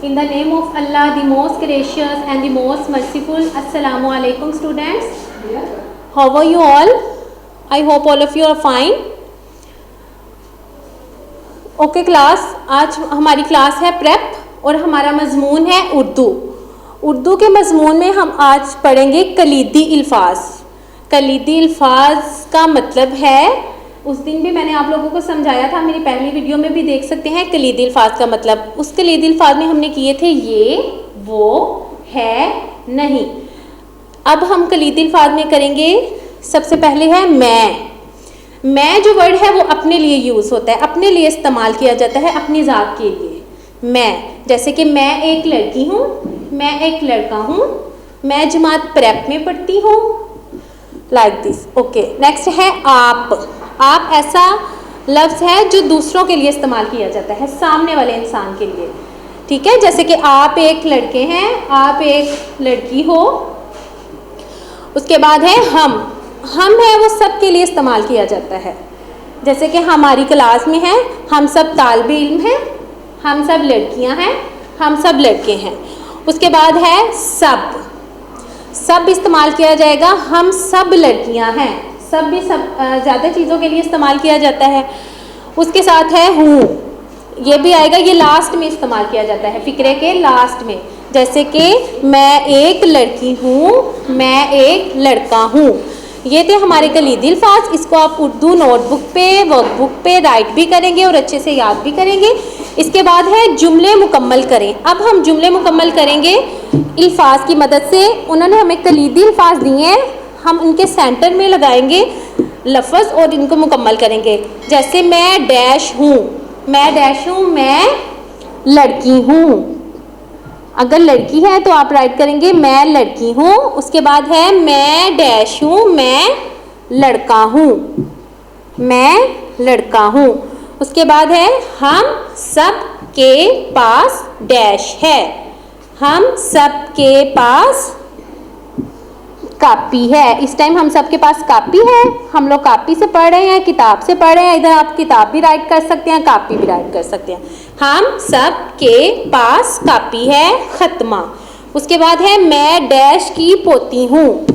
In the name of Allah, the most gracious and the most merciful. Assalamu alaikum students. How are you all? I hope all of you are fine. Okay class, आज हमारी class है prep और हमारा मजमून है उर्दू। उर्दू के मजमून में हम आज पढ़ेंगे कलीदी अल्फाज। कलीदी अल्फाज का मतलब है, उस दिन भी मैंने आप लोगों को समझाया था, मेरी पहली वीडियो में भी देख सकते हैं कलीदी अल्फाज का मतलब। उस कलीदी अल्फाज में हमने किए थे ये, वो, है, नहीं। अब हम कलीदी अल्फाज में करेंगे, सबसे पहले है मैं जो वर्ड है वो अपने लिए यूज़ होता है, अपने लिए इस्तेमाल किया जाता है, अपनी ज़ात के लिए। मैं, जैसे कि मैं एक लड़की हूँ, मैं एक लड़का हूँ, मैं जमात प्रेप में पढ़ती हूँ, लाइक दिस। ओके, नेक्स्ट है आप ऐसा लफ्ज़ है जो दूसरों के लिए इस्तेमाल किया जाता है, सामने वाले इंसान के लिए, ठीक है। जैसे कि आप एक लड़के हैं, आप एक लड़की हो। उसके बाद है हम है वो सब के लिए इस्तेमाल किया जाता है। जैसे कि हमारी क्लास में है, हम सब तालिबे इल्म हैं, हम सब लड़कियां हैं, हम सब लड़के हैं। उसके बाद है सब इस्तेमाल किया जाएगा, हम सब लड़कियां हैं, सब भी ज़्यादा चीज़ों के लिए इस्तेमाल किया जाता है। उसके साथ है हूँ, ये भी आएगा, ये लास्ट में इस्तेमाल किया जाता है, फ़िक्रे के लास्ट में। जैसे कि मैं एक लड़की हूँ, मैं एक लड़का हूँ। ये थे हमारे कलीदी अल्फाज। इसको आप उर्दू नोटबुक पे, वर्कबुक पे राइट भी करेंगे और अच्छे से याद भी करेंगे। इसके बाद है जुमले मुकम्मल करें। अब हम जुमले मुकम्मल करेंगे अल्फाज की मदद से। उन्होंने हमें कलीदी अल्फाज दिए हैं, हम इनके सेंटर में लगाएंगे लफ्ज़ और इनको मुकम्मल करेंगे। जैसे मैं डैश हूँ, मैं डैश हूँ, मैं लड़की हूँ। अगर लड़की है तो आप राइट करेंगे मैं लड़की हूँ। उसके बाद है मैं डैश हूँ, मैं लड़का हूँ, मैं लड़का हूँ। उसके बाद है हम सब के पास डैश है, हम सब के पास कापी है। इस टाइम हम सब के पास कापी है, हम लोग कापी से पढ़ रहे हैं, किताब से पढ़ रहे हैं। इधर आप किताब भी राइट कर सकते हैं, कापी भी राइट कर सकते हैं। हम सब के पास कापी है, खत्मा। उसके बाद है मैं डैश की पोती हूँ।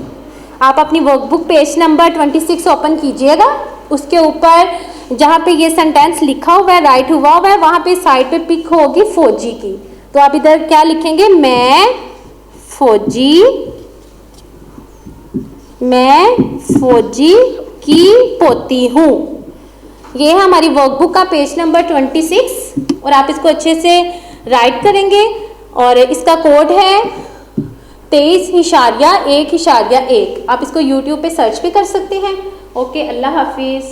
आप अपनी वर्कबुक पेज नंबर 26 ओपन कीजिएगा। उसके ऊपर जहाँ पे ये सेंटेंस लिखा हुआ है, राइट हुआ हुआ है, वहाँ पे साइड पे पिक होगी फौजी की। तो आप इधर क्या लिखेंगे, मैं फौजी की पोती हूँ। ये है हमारी वर्कबुक का पेज नंबर 26 और आप इसको अच्छे से राइट करेंगे। और इसका कोड है 23.1.1। आप इसको YouTube पे सर्च भी कर सकते हैं। ओके, अल्लाह हाफिज़।